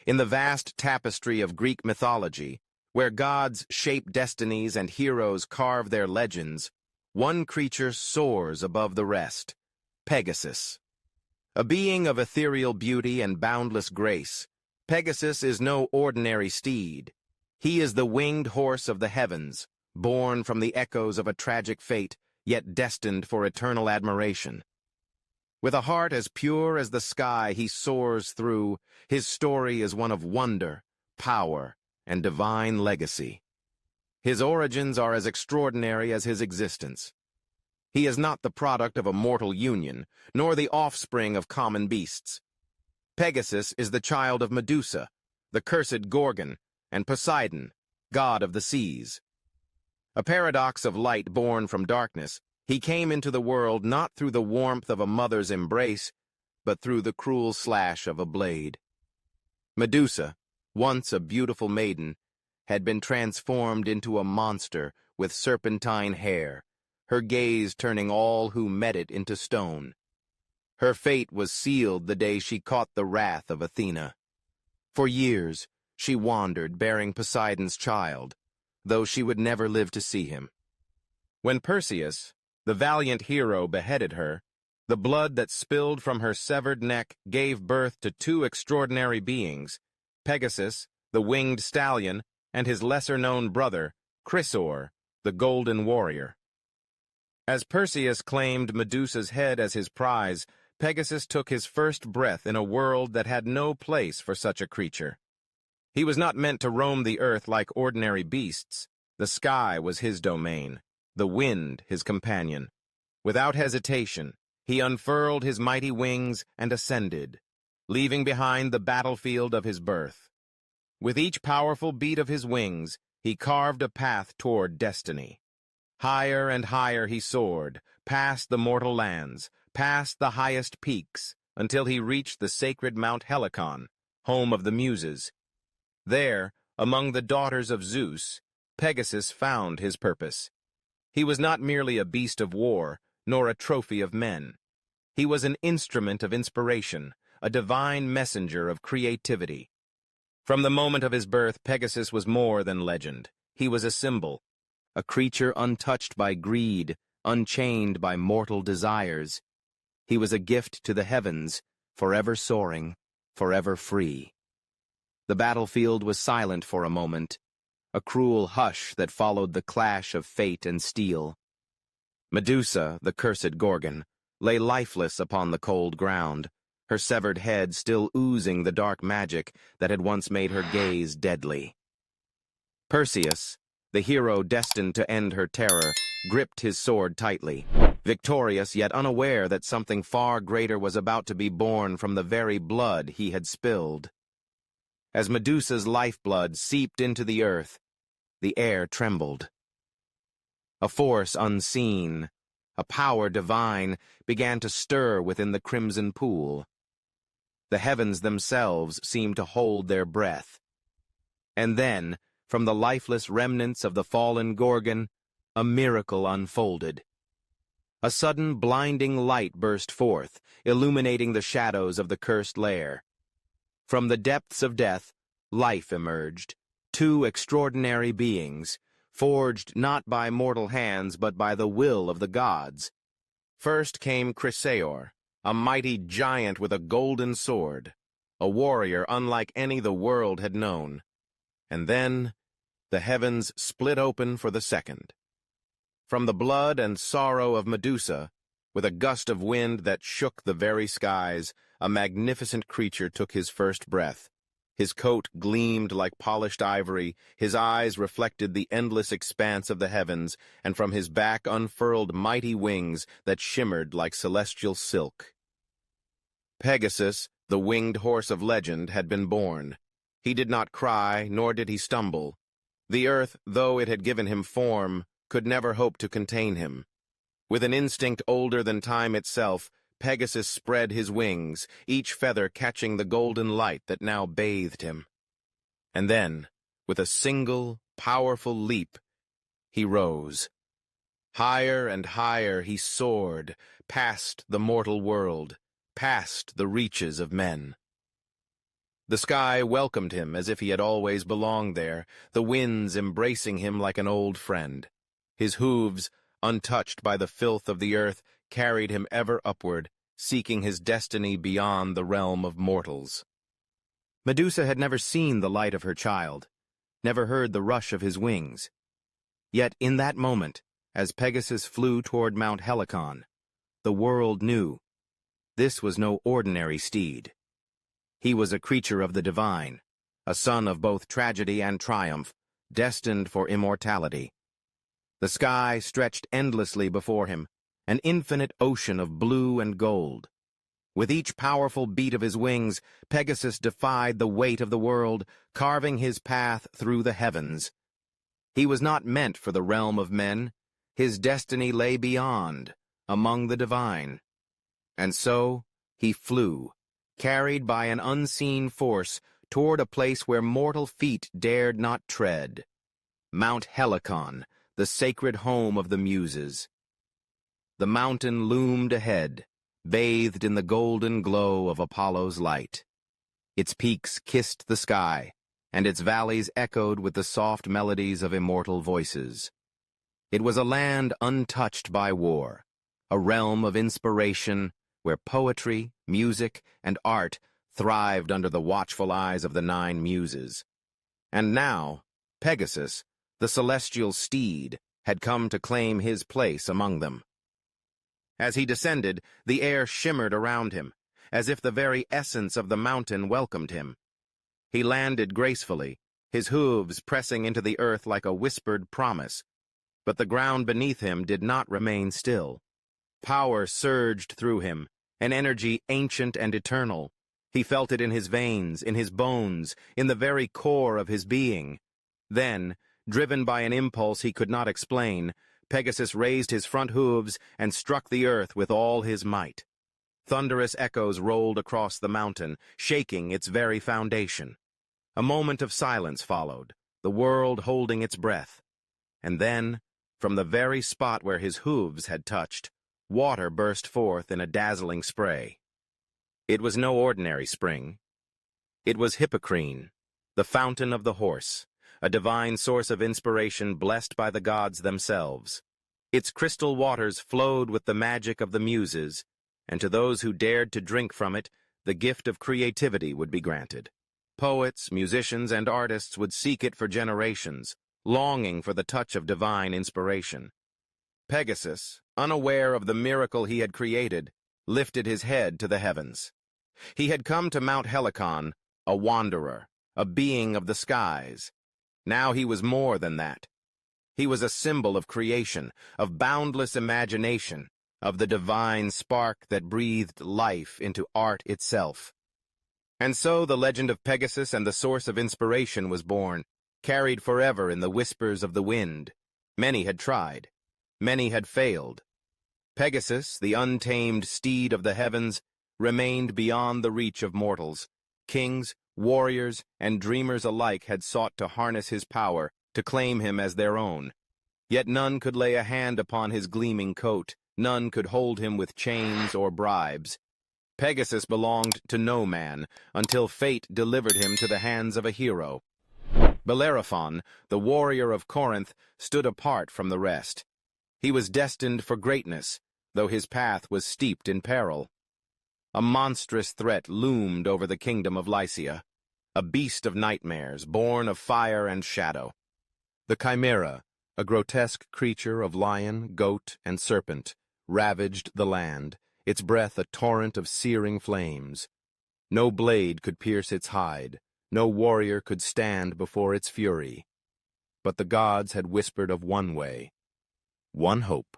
In the vast tapestry of Greek mythology, where gods shape destinies and heroes carve their legends, one creature soars above the rest: Pegasus. A being of ethereal beauty and boundless grace, Pegasus is no ordinary steed. He is the winged horse of the heavens, born from the echoes of a tragic fate, yet destined for eternal admiration. With a heart as pure as the sky he soars through, his story is one of wonder, power, and divine legacy. His origins are as extraordinary as his existence. He is not the product of a mortal union, nor the offspring of common beasts. Pegasus is the child of Medusa, the cursed Gorgon, and Poseidon, god of the seas. A paradox of light born from darkness, he came into the world not through the warmth of a mother's embrace, but through the cruel slash of a blade. Medusa, once a beautiful maiden, had been transformed into a monster with serpentine hair, her gaze turning all who met it into stone. Her fate was sealed the day she caught the wrath of Athena. For years, she wandered bearing Poseidon's child, though she would never live to see him. When Perseus, the valiant hero, beheaded her, the blood that spilled from her severed neck gave birth to two extraordinary beings: Pegasus, the winged stallion, and his lesser-known brother, Chrysaor, the golden warrior. As Perseus claimed Medusa's head as his prize, Pegasus took his first breath in a world that had no place for such a creature. He was not meant to roam the earth like ordinary beasts. The sky was his domain, the wind his companion. Without hesitation, he unfurled his mighty wings and ascended, leaving behind the battlefield of his birth. With each powerful beat of his wings, he carved a path toward destiny. Higher and higher he soared, past the mortal lands, past the highest peaks, until he reached the sacred Mount Helicon, home of the Muses. There, among the daughters of Zeus, Pegasus found his purpose. He was not merely a beast of war, nor a trophy of men. He was an instrument of inspiration, a divine messenger of creativity. From the moment of his birth, Pegasus was more than legend. He was a symbol, a creature untouched by greed, unchained by mortal desires. He was a gift to the heavens, forever soaring, forever free. The battlefield was silent for a moment, a cruel hush that followed the clash of fate and steel. Medusa, the cursed Gorgon, lay lifeless upon the cold ground, her severed head still oozing the dark magic that had once made her gaze deadly. Perseus, the hero destined to end her terror, gripped his sword tightly, victorious yet unaware that something far greater was about to be born from the very blood he had spilled. As Medusa's lifeblood seeped into the earth, the air trembled. A force unseen, a power divine, began to stir within the crimson pool. The heavens themselves seemed to hold their breath. And then, from the lifeless remnants of the fallen Gorgon, a miracle unfolded. A sudden blinding light burst forth, illuminating the shadows of the cursed lair. From the depths of death, life emerged, two extraordinary beings, forged not by mortal hands but by the will of the gods. First came Chrysaor, a mighty giant with a golden sword, a warrior unlike any the world had known. And then, the heavens split open for the second. From the blood and sorrow of Medusa, with a gust of wind that shook the very skies, a magnificent creature took his first breath. His coat gleamed like polished ivory, his eyes reflected the endless expanse of the heavens, and from his back unfurled mighty wings that shimmered like celestial silk. Pegasus, the winged horse of legend, had been born. He did not cry, nor did he stumble. The earth, though it had given him form, could never hope to contain him. With an instinct older than time itself, Pegasus spread his wings, each feather catching the golden light that now bathed him. And then, with a single, powerful leap, he rose. Higher and higher he soared, past the mortal world, past the reaches of men. The sky welcomed him as if he had always belonged there, the winds embracing him like an old friend. His hooves, untouched by the filth of the earth, carried him ever upward, seeking his destiny beyond the realm of mortals. Medusa had never seen the light of her child, never heard the rush of his wings. Yet in that moment, as Pegasus flew toward Mount Helicon, the world knew this was no ordinary steed. He was a creature of the divine, a son of both tragedy and triumph, destined for immortality. The sky stretched endlessly before him, an infinite ocean of blue and gold. With each powerful beat of his wings, Pegasus defied the weight of the world, carving his path through the heavens. He was not meant for the realm of men. His destiny lay beyond, among the divine. And so he flew, carried by an unseen force, toward a place where mortal feet dared not tread. Mount Helicon, the sacred home of the Muses. The mountain loomed ahead, bathed in the golden glow of Apollo's light. Its peaks kissed the sky, and its valleys echoed with the soft melodies of immortal voices. It was a land untouched by war, a realm of inspiration where poetry, music, and art thrived under the watchful eyes of the 9 Muses. And now, Pegasus, the celestial steed, had come to claim his place among them. As he descended, the air shimmered around him, as if the very essence of the mountain welcomed him. He landed gracefully, his hooves pressing into the earth like a whispered promise. But the ground beneath him did not remain still. Power surged through him, an energy ancient and eternal. He felt it in his veins, in his bones, in the very core of his being. Then, driven by an impulse he could not explain, Pegasus raised his front hooves and struck the earth with all his might. Thunderous echoes rolled across the mountain, shaking its very foundation. A moment of silence followed, the world holding its breath. And then, from the very spot where his hooves had touched, water burst forth in a dazzling spray. It was no ordinary spring. It was Hippocrene, the fountain of the horse, a divine source of inspiration blessed by the gods themselves. Its crystal waters flowed with the magic of the Muses, and to those who dared to drink from it, the gift of creativity would be granted. Poets, musicians, and artists would seek it for generations, longing for the touch of divine inspiration. Pegasus, unaware of the miracle he had created, lifted his head to the heavens. He had come to Mount Helicon, a wanderer, a being of the skies. Now he was more than that. He was a symbol of creation, of boundless imagination, of the divine spark that breathed life into art itself. And so the legend of Pegasus and the source of inspiration was born, carried forever in the whispers of the wind. Many had tried. Many had failed. Pegasus, the untamed steed of the heavens, remained beyond the reach of mortals. Kings, warriors, and dreamers alike had sought to harness his power, to claim him as their own. Yet none could lay a hand upon his gleaming coat, none could hold him with chains or bribes. Pegasus belonged to no man, until fate delivered him to the hands of a hero. Bellerophon, the warrior of Corinth, stood apart from the rest. He was destined for greatness, though his path was steeped in peril. A monstrous threat loomed over the kingdom of Lycia, a beast of nightmares, born of fire and shadow. The Chimera, a grotesque creature of lion, goat, and serpent, ravaged the land, its breath a torrent of searing flames. No blade could pierce its hide, no warrior could stand before its fury. But the gods had whispered of one way, one hope.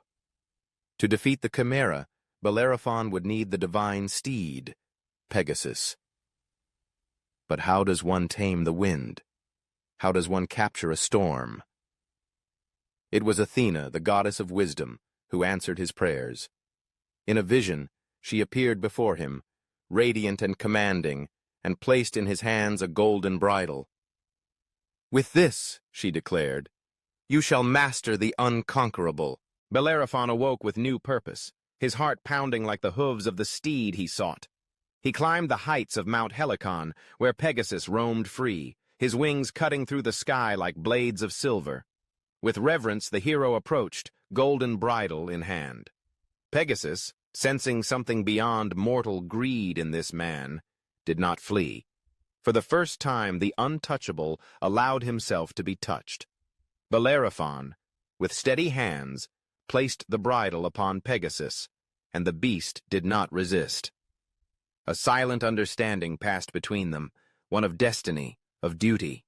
To defeat the Chimera, Bellerophon would need the divine steed, Pegasus. But how does one tame the wind? How does one capture a storm? It was Athena, the goddess of wisdom, who answered his prayers. In a vision, she appeared before him, radiant and commanding, and placed in his hands a golden bridle. "With this," she declared, "you shall master the unconquerable." Bellerophon awoke with new purpose, his heart pounding like the hooves of the steed he sought. He climbed the heights of Mount Helicon, where Pegasus roamed free, his wings cutting through the sky like blades of silver. With reverence, the hero approached, golden bridle in hand. Pegasus, sensing something beyond mortal greed in this man, did not flee. For the first time, the untouchable allowed himself to be touched. Bellerophon, with steady hands, placed the bridle upon Pegasus, and the beast did not resist. A silent understanding passed between them, one of destiny, of duty.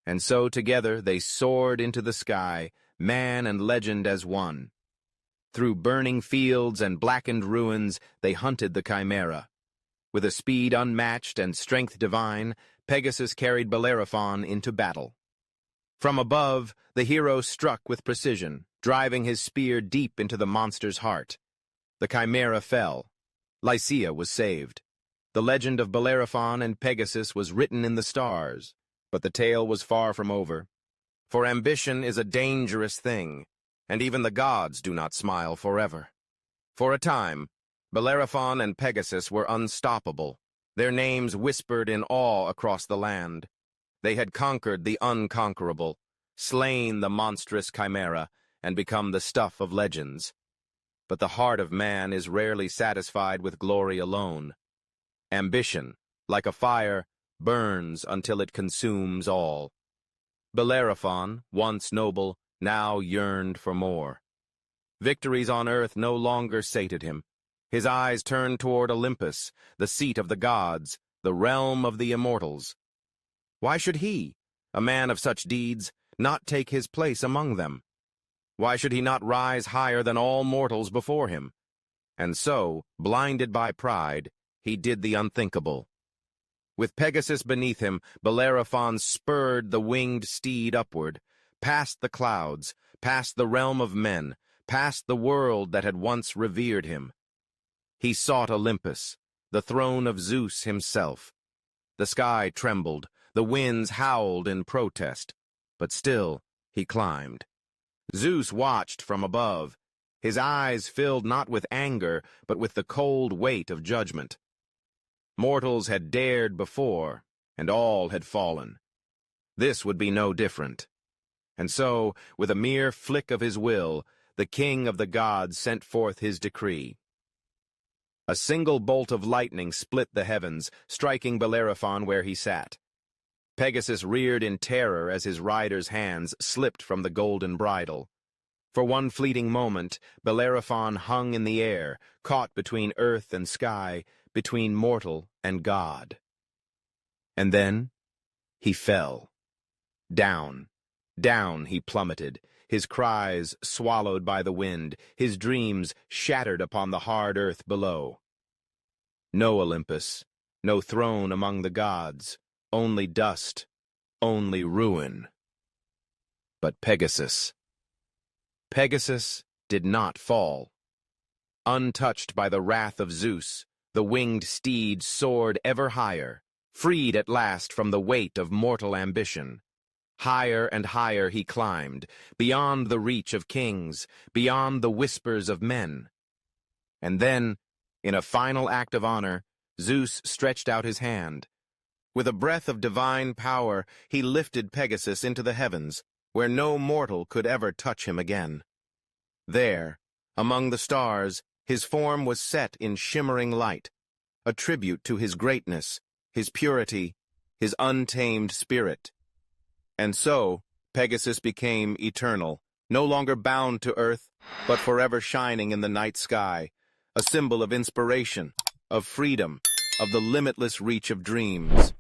And so together they soared into the sky, man and legend as one. Through burning fields and blackened ruins they hunted the chimera. With a speed unmatched and strength divine, Pegasus carried Bellerophon into battle. From above, the hero struck with precision, driving his spear deep into the monster's heart. The chimera fell. Lycia was saved. The legend of Bellerophon and Pegasus was written in the stars, but the tale was far from over. For ambition is a dangerous thing, and even the gods do not smile forever. For a time, Bellerophon and Pegasus were unstoppable, their names whispered in awe across the land. They had conquered the unconquerable, slain the monstrous chimera, and become the stuff of legends. But the heart of man is rarely satisfied with glory alone. Ambition, like a fire, burns until it consumes all. Bellerophon, once noble, now yearned for more. Victories on earth no longer sated him. His eyes turned toward Olympus, the seat of the gods, the realm of the immortals. Why should he, a man of such deeds, not take his place among them? Why should he not rise higher than all mortals before him? And so, blinded by pride, he did the unthinkable. With Pegasus beneath him, Bellerophon spurred the winged steed upward, past the clouds, past the realm of men, past the world that had once revered him. He sought Olympus, the throne of Zeus himself. The sky trembled, the winds howled in protest, but still he climbed. Zeus watched from above, his eyes filled not with anger, but with the cold weight of judgment. Mortals had dared before, and all had fallen. This would be no different. And so, with a mere flick of his will, the king of the gods sent forth his decree. A single bolt of lightning split the heavens, striking Bellerophon where he sat. Pegasus reared in terror as his rider's hands slipped from the golden bridle. For one fleeting moment, Bellerophon hung in the air, caught between earth and sky, between mortal and god. And then he fell. Down, down he plummeted, his cries swallowed by the wind, his dreams shattered upon the hard earth below. No Olympus, no throne among the gods, only dust, only ruin. But Pegasus did not fall. Untouched by the wrath of Zeus, the winged steed soared ever higher, freed at last from the weight of mortal ambition. Higher and higher he climbed, beyond the reach of kings, beyond the whispers of men. And then, in a final act of honor, Zeus stretched out his hand. With a breath of divine power, he lifted Pegasus into the heavens, where no mortal could ever touch him again. There, among the stars, his form was set in shimmering light, a tribute to his greatness, his purity, his untamed spirit. And so, Pegasus became eternal, no longer bound to earth, but forever shining in the night sky, a symbol of inspiration, of freedom, of the limitless reach of dreams.